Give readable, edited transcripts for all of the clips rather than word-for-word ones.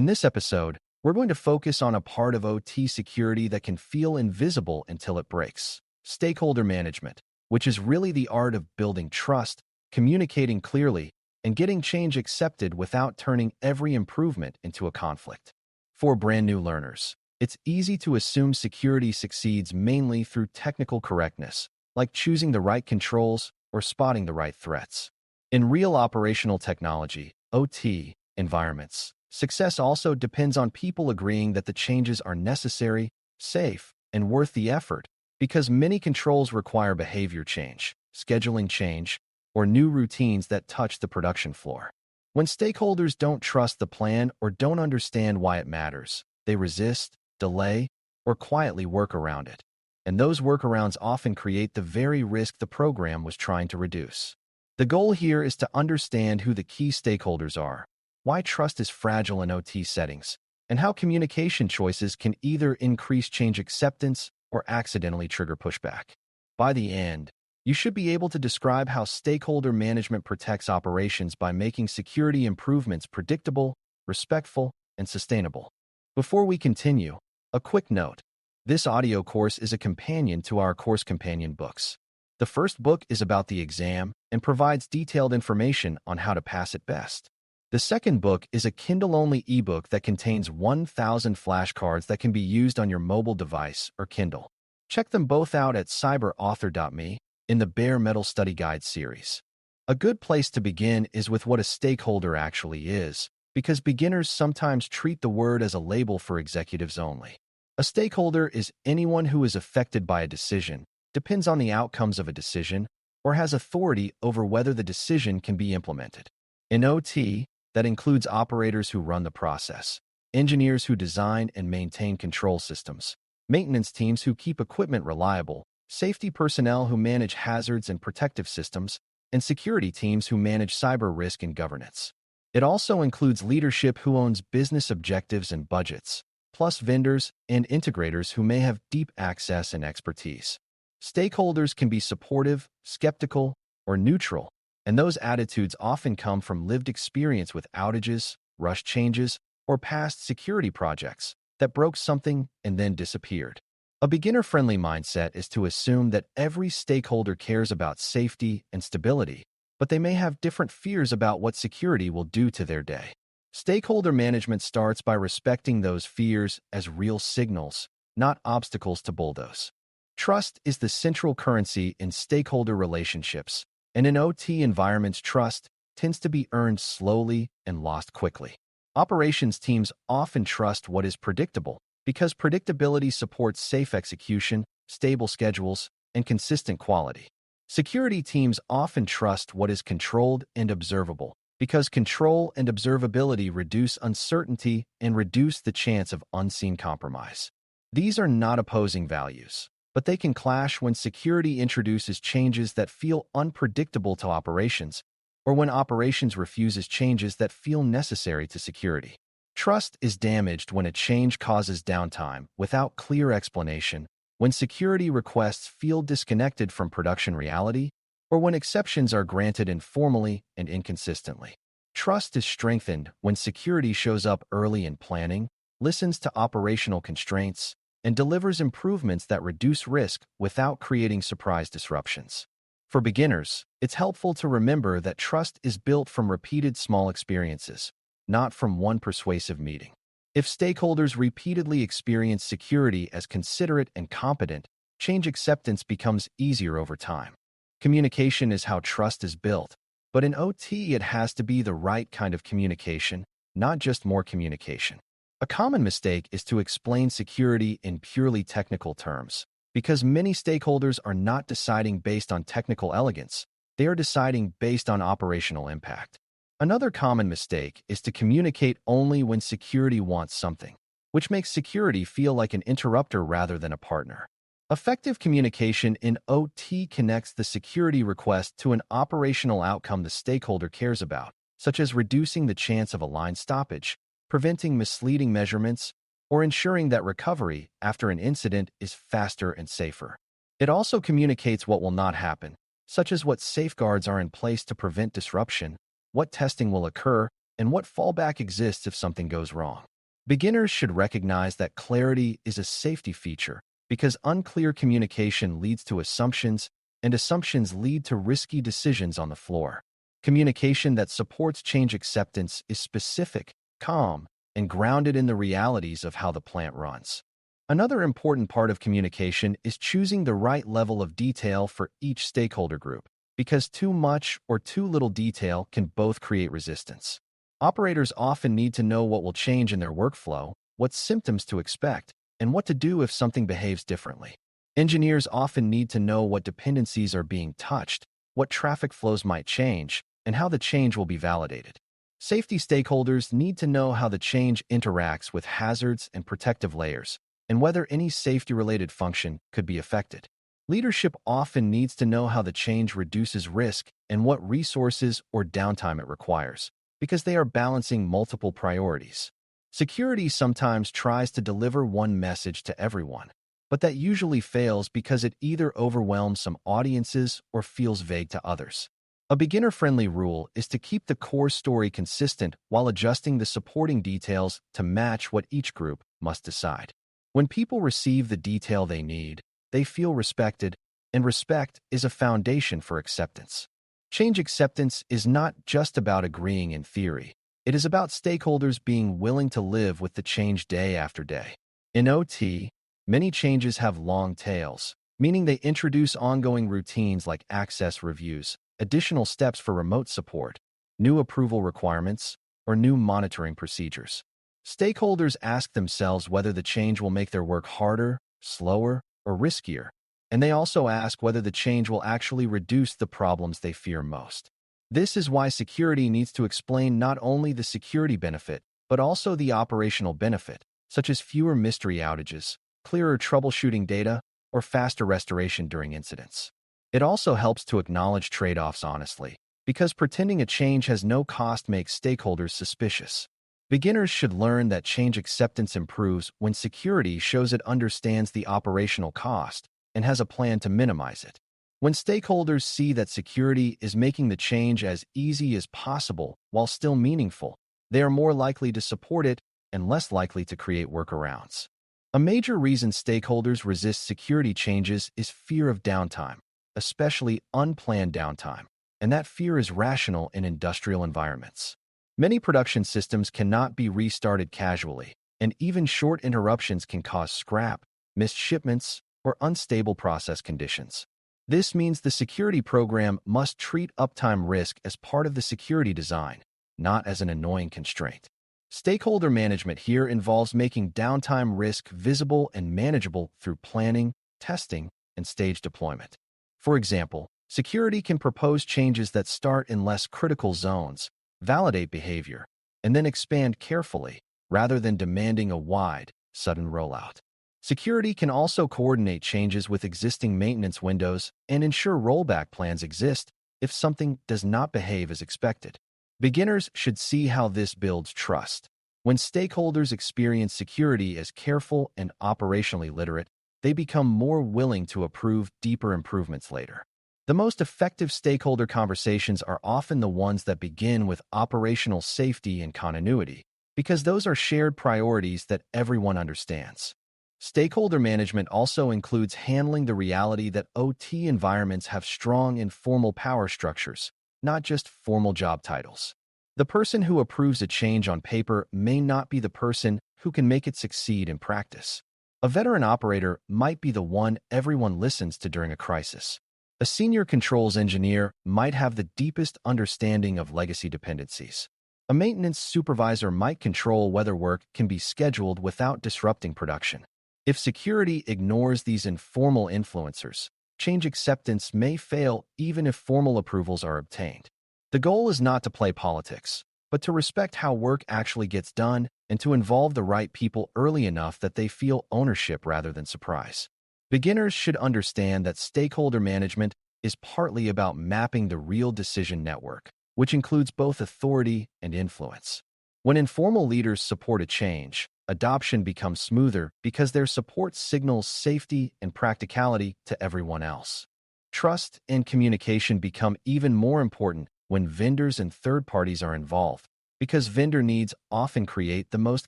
In this episode, we're going to focus on a part of OT security that can feel invisible until it breaks: stakeholder management, which is really the art of building trust, communicating clearly, and getting change accepted without turning every improvement into a conflict. For brand new learners, it's easy to assume security succeeds mainly through technical correctness, like choosing the right controls or spotting the right threats. In real operational technology, OT, environments, success also depends on people agreeing that the changes are necessary, safe, and worth the effort, because many controls require behavior change, scheduling change, or new routines that touch the production floor. When stakeholders don't trust the plan or don't understand why it matters, they resist, delay, or quietly work around it. And those workarounds often create the very risk the program was trying to reduce. The goal here is to understand who the key stakeholders are, why trust is fragile in OT settings, and how communication choices can either increase change acceptance or accidentally trigger pushback. By the end, you should be able to describe how stakeholder management protects operations by making security improvements predictable, respectful, and sustainable. Before we continue, a quick note. This audio course is a companion to our course companion books. The first book is about the exam and provides detailed information on how to pass it best. The second book is a Kindle-only ebook that contains 1,000 flashcards that can be used on your mobile device or Kindle. Check them both out at cyber.author.me in the Bare Metal Study Guide series. A good place to begin is with what a stakeholder actually is, because beginners sometimes treat the word as a label for executives only. A stakeholder is anyone who is affected by a decision, depends on the outcomes of a decision, or has authority over whether the decision can be implemented. In OT, that includes operators who run the process, engineers who design and maintain control systems, maintenance teams who keep equipment reliable, safety personnel who manage hazards and protective systems, and security teams who manage cyber risk and governance. It also includes leadership who owns business objectives and budgets, plus vendors and integrators who may have deep access and expertise. Stakeholders can be supportive, skeptical, or neutral, and those attitudes often come from lived experience with outages, rush changes, or past security projects that broke something and then disappeared. A beginner-friendly mindset is to assume that every stakeholder cares about safety and stability, but they may have different fears about what security will do to their day. Stakeholder management starts by respecting those fears as real signals, not obstacles to bulldoze. Trust is the central currency in stakeholder relationships, and in OT environments, trust tends to be earned slowly and lost quickly. Operations teams often trust what is predictable, because predictability supports safe execution, stable schedules, and consistent quality. Security teams often trust what is controlled and observable, because control and observability reduce uncertainty and reduce the chance of unseen compromise. These are not opposing values, but they can clash when security introduces changes that feel unpredictable to operations, or when operations refuses changes that feel necessary to security. Trust is damaged when a change causes downtime without clear explanation, when security requests feel disconnected from production reality, or when exceptions are granted informally and inconsistently. Trust is strengthened when security shows up early in planning, listens to operational constraints, and delivers improvements that reduce risk without creating surprise disruptions. For beginners, it's helpful to remember that trust is built from repeated small experiences, not from one persuasive meeting. If stakeholders repeatedly experience security as considerate and competent, change acceptance becomes easier over time. Communication is how trust is built, but in OT it has to be the right kind of communication, not just more communication. A common mistake is to explain security in purely technical terms, because many stakeholders are not deciding based on technical elegance, they are deciding based on operational impact. Another common mistake is to communicate only when security wants something, which makes security feel like an interrupter rather than a partner. Effective communication in OT connects the security request to an operational outcome the stakeholder cares about, such as reducing the chance of a line stoppage, preventing misleading measurements, or ensuring that recovery after an incident is faster and safer. It also communicates what will not happen, such as what safeguards are in place to prevent disruption, what testing will occur, and what fallback exists if something goes wrong. Beginners should recognize that clarity is a safety feature because unclear communication leads to assumptions, and assumptions lead to risky decisions on the floor. Communication that supports change acceptance is specific, calm, and grounded in the realities of how the plant runs. Another important part of communication is choosing the right level of detail for each stakeholder group, because too much or too little detail can both create resistance. Operators often need to know what will change in their workflow, what symptoms to expect, and what to do if something behaves differently. Engineers often need to know what dependencies are being touched, what traffic flows might change, and how the change will be validated. Safety stakeholders need to know how the change interacts with hazards and protective layers, and whether any safety-related function could be affected. Leadership often needs to know how the change reduces risk and what resources or downtime it requires, because they are balancing multiple priorities. Security sometimes tries to deliver one message to everyone, but that usually fails because it either overwhelms some audiences or feels vague to others. A beginner-friendly rule is to keep the core story consistent while adjusting the supporting details to match what each group must decide. When people receive the detail they need, they feel respected, and respect is a foundation for acceptance. Change acceptance is not just about agreeing in theory. It is about stakeholders being willing to live with the change day after day. In OT, many changes have long tails, meaning they introduce ongoing routines like access reviews, additional steps for remote support, new approval requirements, or new monitoring procedures. Stakeholders ask themselves whether the change will make their work harder, slower, or riskier, and they also ask whether the change will actually reduce the problems they fear most. This is why security needs to explain not only the security benefit, but also the operational benefit, such as fewer mystery outages, clearer troubleshooting data, or faster restoration during incidents. It also helps to acknowledge trade-offs honestly, because pretending a change has no cost makes stakeholders suspicious. Beginners should learn that change acceptance improves when security shows it understands the operational cost and has a plan to minimize it. When stakeholders see that security is making the change as easy as possible while still meaningful, they are more likely to support it and less likely to create workarounds. A major reason stakeholders resist security changes is fear of downtime, especially unplanned downtime, and that fear is rational in industrial environments. Many production systems cannot be restarted casually, and even short interruptions can cause scrap, missed shipments, or unstable process conditions. This means the security program must treat uptime risk as part of the security design, not as an annoying constraint. Stakeholder management here involves making downtime risk visible and manageable through planning, testing, and stage deployment. For example, security can propose changes that start in less critical zones, validate behavior, and then expand carefully, rather than demanding a wide, sudden rollout. Security can also coordinate changes with existing maintenance windows and ensure rollback plans exist if something does not behave as expected. Beginners should see how this builds trust. When stakeholders experience security as careful and operationally literate, they become more willing to approve deeper improvements later. The most effective stakeholder conversations are often the ones that begin with operational safety and continuity, because those are shared priorities that everyone understands. Stakeholder management also includes handling the reality that OT environments have strong informal power structures, not just formal job titles. The person who approves a change on paper may not be the person who can make it succeed in practice. A veteran operator might be the one everyone listens to during a crisis. A senior controls engineer might have the deepest understanding of legacy dependencies. A maintenance supervisor might control whether work can be scheduled without disrupting production. If security ignores these informal influencers, change acceptance may fail even if formal approvals are obtained. The goal is not to play politics, but to respect how work actually gets done and to involve the right people early enough that they feel ownership rather than surprise. Beginners should understand that stakeholder management is partly about mapping the real decision network, which includes both authority and influence. When informal leaders support a change, adoption becomes smoother because their support signals safety and practicality to everyone else. Trust and communication become even more important when vendors and third parties are involved, because vendor needs often create the most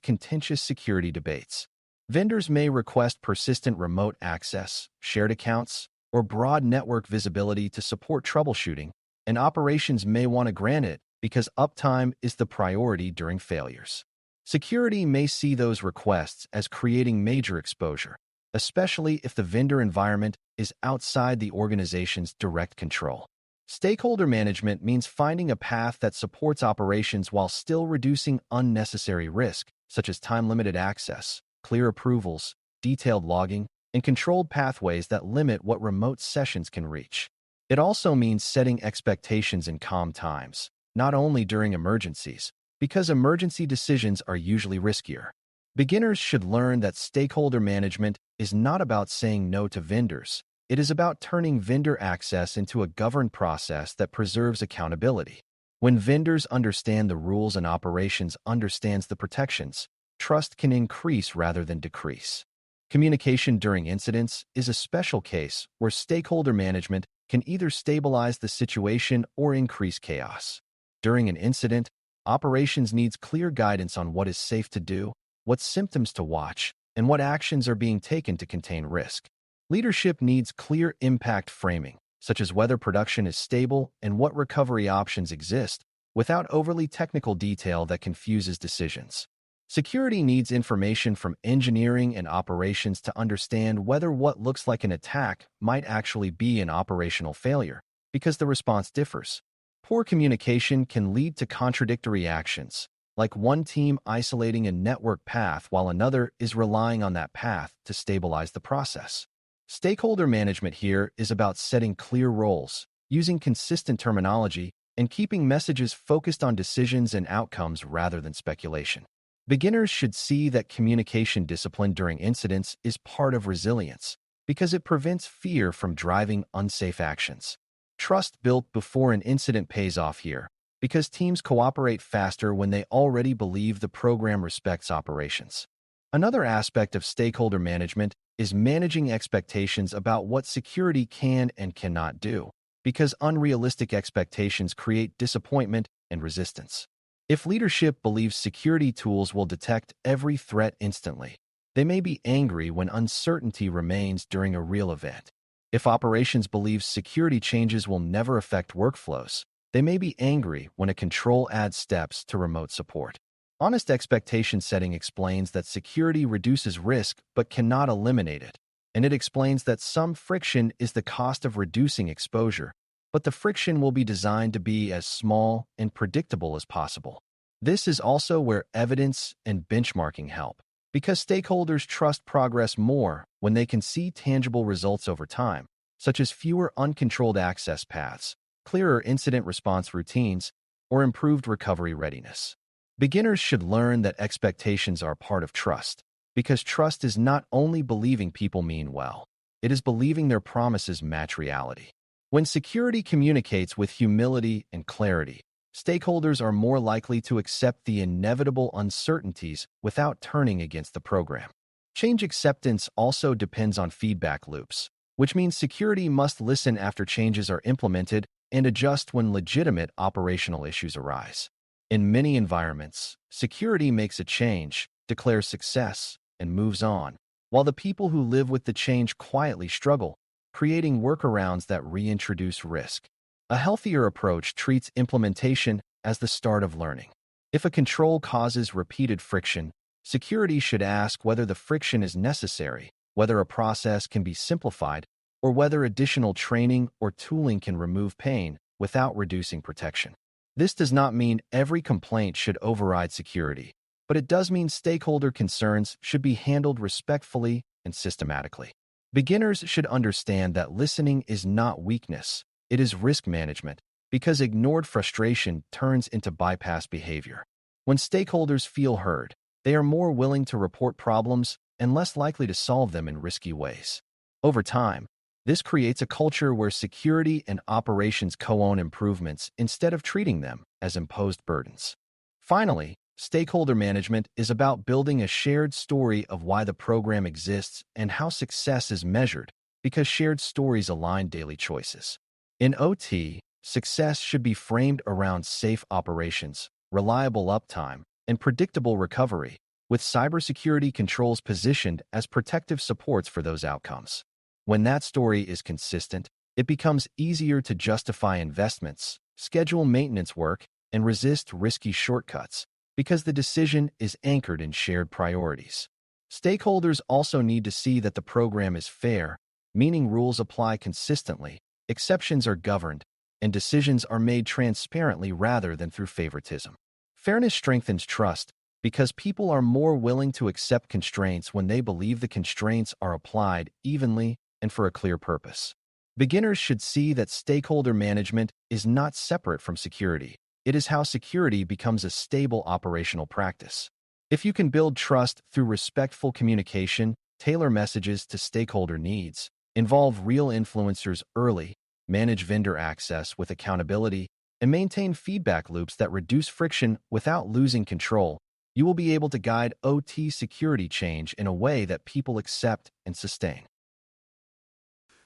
contentious security debates. Vendors may request persistent remote access, shared accounts, or broad network visibility to support troubleshooting, and operations may want to grant it because uptime is the priority during failures. Security may see those requests as creating major exposure, especially if the vendor environment is outside the organization's direct control. Stakeholder management means finding a path that supports operations while still reducing unnecessary risk, such as time-limited access, clear approvals, detailed logging, and controlled pathways that limit what remote sessions can reach. It also means setting expectations in calm times, not only during emergencies, because emergency decisions are usually riskier. Beginners should learn that stakeholder management is not about saying no to vendors. It is about turning vendor access into a governed process that preserves accountability. When vendors understand the rules and operations understands the protections, trust can increase rather than decrease. Communication during incidents is a special case where stakeholder management can either stabilize the situation or increase chaos. During an incident, operations needs clear guidance on what is safe to do, what symptoms to watch, and what actions are being taken to contain risk. Leadership needs clear impact framing, such as whether production is stable and what recovery options exist, without overly technical detail that confuses decisions. Security needs information from engineering and operations to understand whether what looks like an attack might actually be an operational failure, because the response differs. Poor communication can lead to contradictory actions, like one team isolating a network path while another is relying on that path to stabilize the process. Stakeholder management here is about setting clear roles, using consistent terminology, and keeping messages focused on decisions and outcomes rather than speculation. Beginners should see that communication discipline during incidents is part of resilience because it prevents fear from driving unsafe actions. Trust built before an incident pays off here because teams cooperate faster when they already believe the program respects operations. Another aspect of stakeholder management is managing expectations about what security can and cannot do, because unrealistic expectations create disappointment and resistance. If leadership believes security tools will detect every threat instantly, they may be angry when uncertainty remains during a real event. If operations believes security changes will never affect workflows, they may be angry when a control adds steps to remote support. Honest expectation setting explains that security reduces risk but cannot eliminate it, and it explains that some friction is the cost of reducing exposure, but the friction will be designed to be as small and predictable as possible. This is also where evidence and benchmarking help, because stakeholders trust progress more when they can see tangible results over time, such as fewer uncontrolled access paths, clearer incident response routines, or improved recovery readiness. Beginners should learn that expectations are part of trust, because trust is not only believing people mean well, it is believing their promises match reality. When security communicates with humility and clarity, stakeholders are more likely to accept the inevitable uncertainties without turning against the program. Change acceptance also depends on feedback loops, which means security must listen after changes are implemented and adjust when legitimate operational issues arise. In many environments, security makes a change, declares success, and moves on, while the people who live with the change quietly struggle, creating workarounds that reintroduce risk. A healthier approach treats implementation as the start of learning. If a control causes repeated friction, security should ask whether the friction is necessary, whether a process can be simplified, or whether additional training or tooling can remove pain without reducing protection. This does not mean every complaint should override security, but it does mean stakeholder concerns should be handled respectfully and systematically. Beginners should understand that listening is not weakness, it is risk management, because ignored frustration turns into bypass behavior. When stakeholders feel heard, they are more willing to report problems and less likely to solve them in risky ways. Over time, this creates a culture where security and operations co-own improvements instead of treating them as imposed burdens. Finally, stakeholder management is about building a shared story of why the program exists and how success is measured, because shared stories align daily choices. In OT, success should be framed around safe operations, reliable uptime, and predictable recovery, with cybersecurity controls positioned as protective supports for those outcomes. When that story is consistent, it becomes easier to justify investments, schedule maintenance work, and resist risky shortcuts, because the decision is anchored in shared priorities. Stakeholders also need to see that the program is fair, meaning rules apply consistently, exceptions are governed, and decisions are made transparently rather than through favoritism. Fairness strengthens trust because people are more willing to accept constraints when they believe the constraints are applied evenly and for a clear purpose. Beginners should see that stakeholder management is not separate from security. It is how security becomes a stable operational practice. If you can build trust through respectful communication, tailor messages to stakeholder needs, involve real influencers early, manage vendor access with accountability, and maintain feedback loops that reduce friction without losing control, you will be able to guide OT security change in a way that people accept and sustain.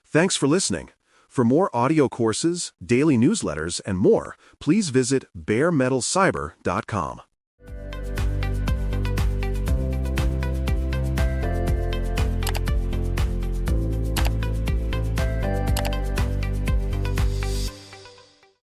Thanks for listening. For more audio courses, daily newsletters, and more, please visit baremetalcyber.com.